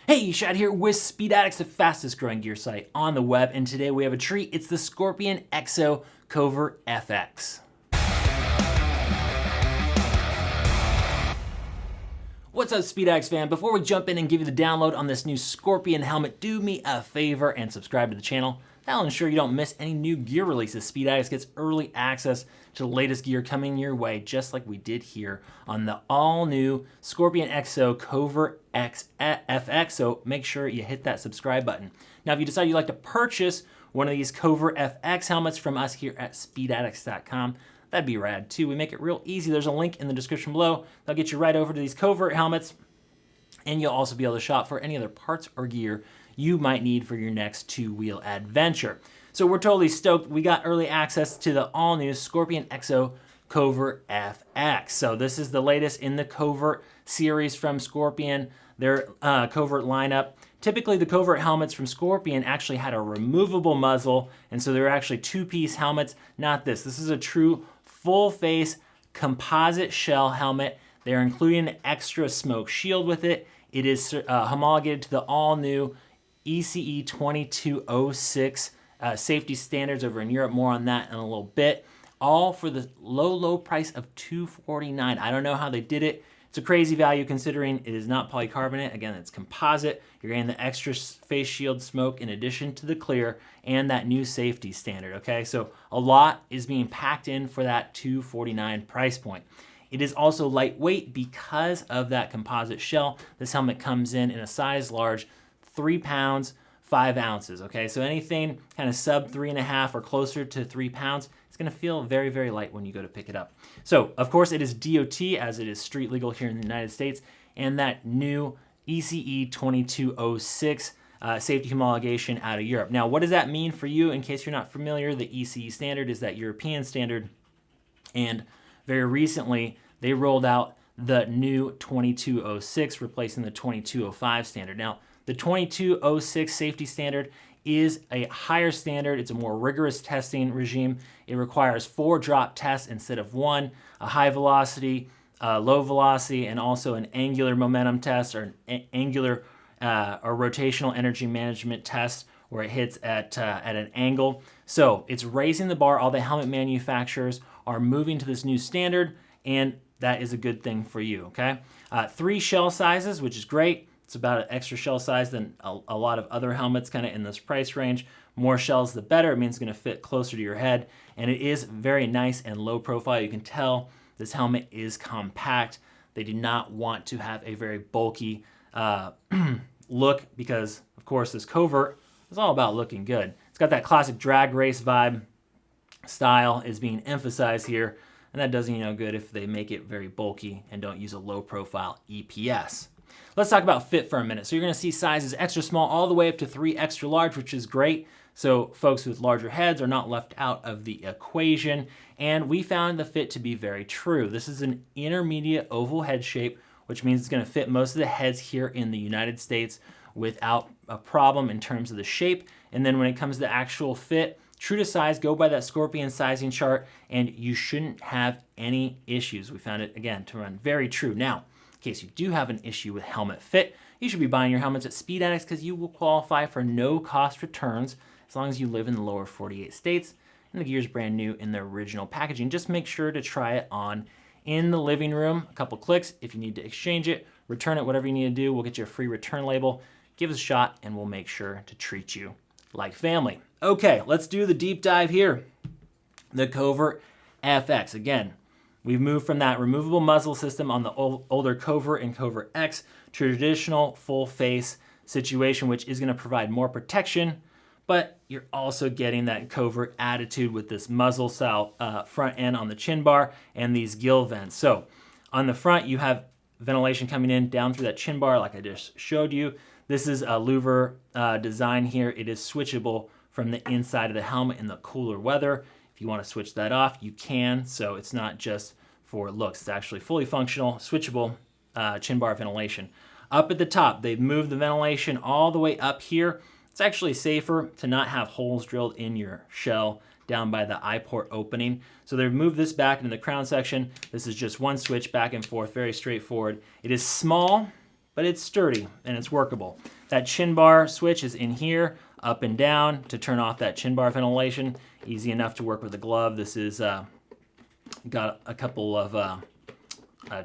Hey, Shad here with Speed Addicts, the fastest growing gear site on the web, and today we have a treat. It's the ScorpionEXO Covert FX. What's up, Speed Addicts fan? Before we jump in and give you the download on this new Scorpion helmet, do me a favor and subscribe to the channel. That'll ensure you don't miss any new gear releases. Speed Addicts gets early access to the latest gear coming your way, just like we did here on the all-new ScorpionEXO Covert FX, so make sure you hit that subscribe button. Now, if you decide you'd like to purchase one of these Covert FX helmets from us here at SpeedAddicts.com, that'd be rad too. We make it real easy. There's a link in the description below. That'll get you right over to these Covert helmets, and you'll also be able to shop for any other parts or gear you might need for your next two-wheel adventure. So we're totally stoked. We got early access to the all-new ScorpionEXO Covert FX. So this is the latest in the Covert series from Scorpion, their Covert lineup. Typically, the Covert helmets from Scorpion actually had a removable muzzle, and so they're actually two-piece helmets. Not this. This is a true full-face composite shell helmet. They're including an extra smoke shield with it. It is homologated to the all-new ECE 2206 safety standards over in Europe. More on that in a little bit. All for the low price of $249. I don't know how they did it. It's a crazy value considering it is not polycarbonate. Again, it's composite. You're getting the extra face shield smoke in addition to the clear and that new safety standard, okay? So a lot is being packed in for that $249 price point. It is also lightweight because of that composite shell. This helmet comes in a size large, 3 pounds, 5 ounces, okay? So anything kind of sub 3.5 or closer to 3 pounds, it's gonna feel very, very light when you go to pick it up. So, of course, it is DOT, as it is street legal here in the United States, and that new ECE 2206 safety homologation out of Europe. Now, what does that mean for you? In case you're not familiar, the ECE standard is that European standard, and very recently, they rolled out the new 2206, replacing the 2205 standard. Now, the 2206 safety standard is a higher standard. It's a more rigorous testing regime. It requires 4 drop tests instead of 1, a high velocity, low velocity, and also an angular momentum test or an angular or rotational energy management test where it hits at an angle. So it's raising the bar. All the helmet manufacturers are moving to this new standard, and that is a good thing for you, okay? 3 shell sizes, which is great. It's about an extra shell size than a lot of other helmets kind of in this price range. More shells, the better. It means it's going to fit closer to your head. And it is very nice and low profile. You can tell this helmet is compact. They do not want to have a very bulky look because, of course, this Covert is all about looking good. It's got that classic drag race vibe. Style is being emphasized here. And that doesn't, good if they make it very bulky and don't use a low profile EPS. Let's talk about fit for a minute. So you're going to see sizes extra small all the way up to 3 extra large, which is great. So folks with larger heads are not left out of the equation. And we found the fit to be very true. This is an intermediate oval head shape, which means it's going to fit most of the heads here in the United States without a problem in terms of the shape. And then when it comes to actual fit, true to size, go by that Scorpion sizing chart, and you shouldn't have any issues. We found it, again, to run very true. Now, in case you do have an issue with helmet fit, you should be buying your helmets at Speed Addicts because you will qualify for no-cost returns as long as you live in the lower 48 states and the gear is brand new in the original packaging. Just make sure to try it on in the living room. A couple clicks. If you need to exchange it, return it, whatever you need to do, we'll get you a free return label. Give us a shot and we'll make sure to treat you like family. Okay, let's do the deep dive here. The Covert FX. Again, we've moved from that removable muzzle system on the older Covert and Covert X to a traditional full face situation, which is going to provide more protection, but you're also getting that Covert attitude with this muzzle style front end on the chin bar and these gill vents. So on the front, you have ventilation coming in down through that chin bar like I just showed you. This is a louver design here. It is switchable from the inside of the helmet in the cooler weather. If you want to switch that off, you can. So it's not just for looks. It's actually fully functional, switchable chin bar ventilation. Up at the top, they've moved the ventilation all the way up here. It's actually safer to not have holes drilled in your shell down by the eye port opening. So they've moved this back into the crown section. This is just one switch back and forth, very straightforward. It is small, but it's sturdy and it's workable. That chin bar switch is in here, up and down to turn off that chin bar ventilation. Easy enough to work with a glove. This is got a couple of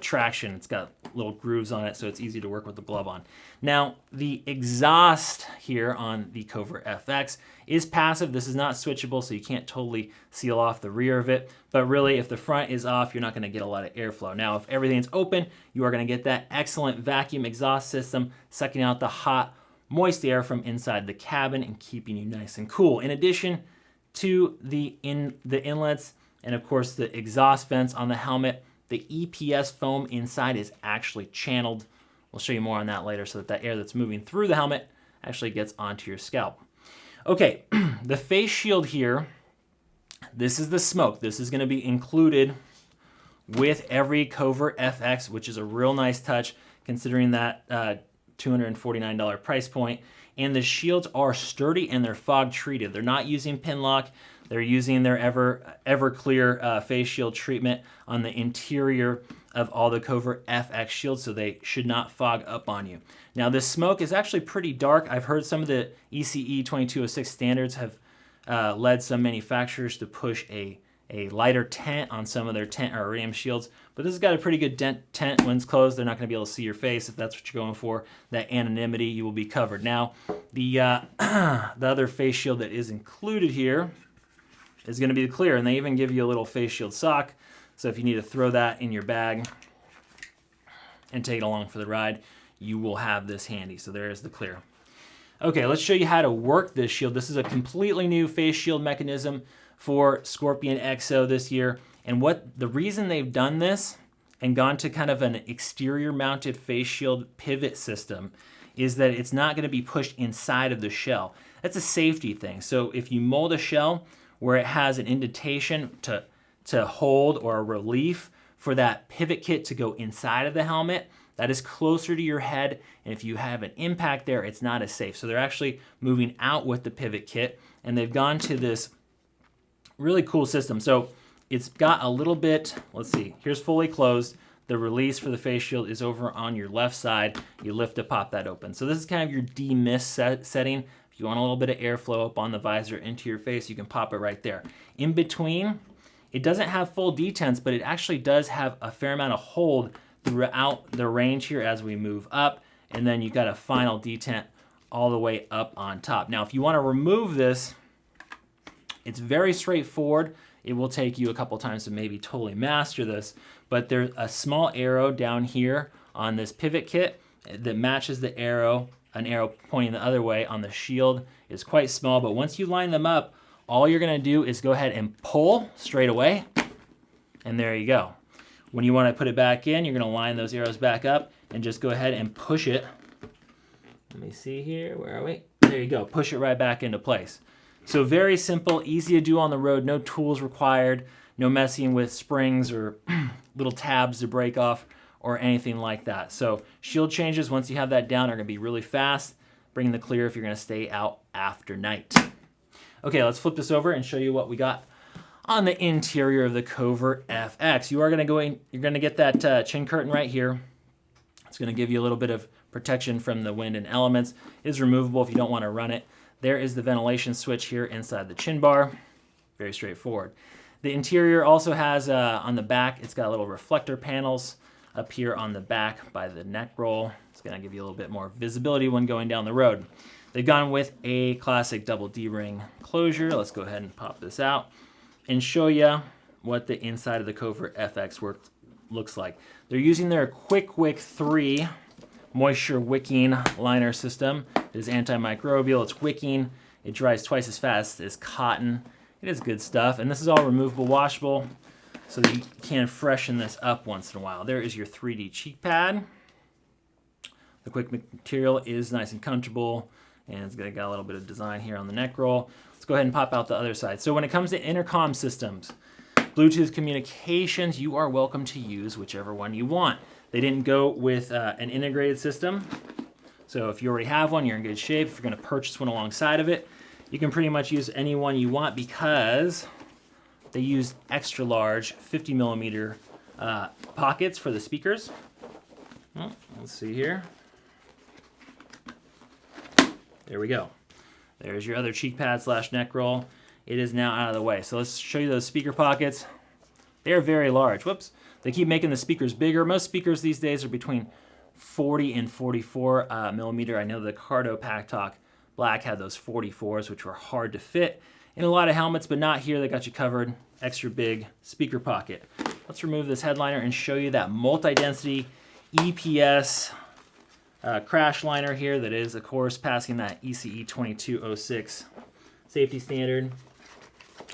traction. It's got little grooves on it, so it's easy to work with the glove on. Now, the exhaust here on the Covert FX is passive. This is not switchable, so you can't totally seal off the rear of it. But really, if the front is off, you're not going to get a lot of airflow. Now, if everything's open, you are going to get that excellent vacuum exhaust system sucking out the hot, moist air from inside the cabin and keeping you nice and cool. In addition to the inlets and, of course, the exhaust vents on the helmet, the EPS foam inside is actually channeled. We'll show you more on that later so that that air that's moving through the helmet actually gets onto your scalp. Okay, the face shield here, this is the smoke. This is going to be included with every Covert FX, which is a real nice touch considering that $249 price point. And the shields are sturdy and they're fog treated. They're not using pin lock. They're using their Everclear face shield treatment on the interior of all the Covert FX shields, so they should not fog up on you. Now, this smoke is actually pretty dark. I've heard some of the ECE 2206 standards have led some manufacturers to push a lighter tint on some of their tent or iridium shields, but this has got a pretty good tint when it's closed. They're not going to be able to see your face if that's what you're going for. That anonymity, you will be covered. Now, the other face shield that is included here is going to be the clear, and they even give you a little face shield sock, so if you need to throw that in your bag and take it along for the ride, you will have this handy. So there is the clear. Okay, let's show you how to work this shield. This is a completely new face shield mechanism for ScorpionEXO this year, and the reason they've done this and gone to kind of an exterior mounted face shield pivot system is that it's not going to be pushed inside of the shell. That's a safety thing. So if you mold a shell where it has an indentation to hold or a relief for that pivot kit to go inside of the helmet, that is closer to your head, and if you have an impact there, it's not as safe. So they're actually moving out with the pivot kit, and they've gone to this really cool system. So it's got a little bit, let's see, here's fully closed. The release for the face shield is over on your left side. You lift to pop that open. So this is kind of your demist setting. If you want a little bit of airflow up on the visor into your face, you can pop it right there. In between, it doesn't have full detents, but it actually does have a fair amount of hold throughout the range here as we move up, and then you've got a final detent all the way up on top. Now, if you want to remove this, it's very straightforward. It will take you a couple times to maybe totally master this, but there's a small arrow down here on this pivot kit that matches the arrow. An arrow pointing the other way on the shield is quite small, but once you line them up, all you're gonna do is go ahead and pull straight away, and there you go. When you wanna put it back in, you're gonna line those arrows back up and just go ahead and push it. Let me see here, where are we? There you go, push it right back into place. So very simple, easy to do on the road, no tools required, no messing with springs or little tabs to break off or anything like that. So shield changes, once you have that down, are gonna be really fast. Bring the clear if you're gonna stay out after night. Okay, let's flip this over and show you what we got on the interior of the Covert FX. You are gonna go in, you're gonna get that chin curtain right here. It's gonna give you a little bit of protection from the wind and elements. It is removable if you don't wanna run it. There is the ventilation switch here inside the chin bar. Very straightforward. The interior also has, on the back, it's got little reflector panels up here on the back by the neck roll. It's gonna give you a little bit more visibility when going down the road. They've gone with a classic double D-ring closure. Let's go ahead and pop this out and show you what the inside of the Covert FX looks like. They're using their KwikWick-C moisture wicking liner system. It is antimicrobial, it's wicking, it dries twice as fast as cotton. It is good stuff, and this is all removable, washable, so that you can freshen this up once in a while. There is your 3D cheek pad. The KwikWick material is nice and comfortable, and it's got a little bit of design here on the neck roll. Let's go ahead and pop out the other side. So when it comes to intercom systems, Bluetooth communications, you are welcome to use whichever one you want. They didn't go with an integrated system, so if you already have one, you're in good shape. If you're gonna purchase one alongside of it, you can pretty much use any one you want because they use extra large 50 millimeter pockets for the speakers. Well, let's see here. There we go. There's your other cheek pad / neck roll. It is now out of the way. So let's show you those speaker pockets. They're very large. Whoops. They keep making the speakers bigger. Most speakers these days are between 40 and 44 millimeter. I know the Cardo Pack Talk Black had those 44s, which were hard to fit in a lot of helmets, but not here. They got you covered. Extra big speaker pocket. Let's remove this headliner and show you that multi-density EPS crash liner here that is, of course, passing that ECE 2206 safety standard.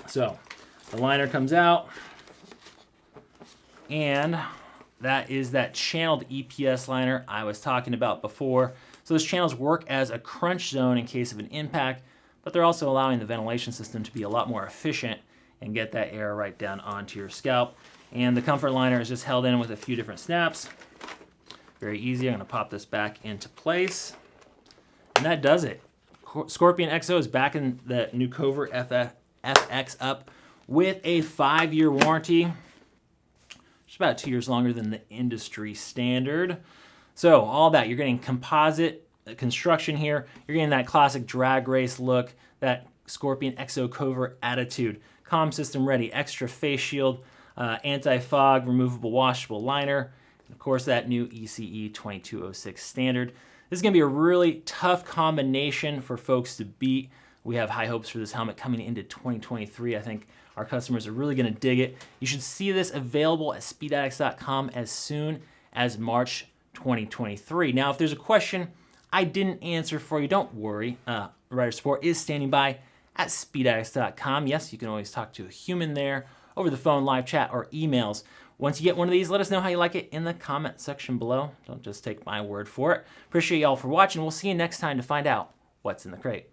So the liner comes out, and that is that channeled EPS liner I was talking about before. So those channels work as a crunch zone in case of an impact, but they're also allowing the ventilation system to be a lot more efficient and get that air right down onto your scalp. And the comfort liner is just held in with a few different snaps. Very easy. I'm going to pop this back into place. And that does it. ScorpionEXO is back in the new Covert FX up with a 5-year warranty. Just about 2 years longer than the industry standard. So all that, you're getting composite construction here. You're getting that classic drag race look, that ScorpionEXO Covert attitude. Comm system ready, extra face shield, anti-fog, removable washable liner. And of course, that new ECE 2206 standard. This is going to be a really tough combination for folks to beat. We have high hopes for this helmet coming into 2023. I think our customers are really going to dig it. You should see this available at speedaddicts.com as soon as March 2023. Now, if there's a question I didn't answer for you, don't worry. Rider Support is standing by at speedaddicts.com. Yes, you can always talk to a human there over the phone, live chat, or emails. Once you get one of these, let us know how you like it in the comment section below. Don't just take my word for it. Appreciate y'all for watching. We'll see you next time to find out what's in the crate.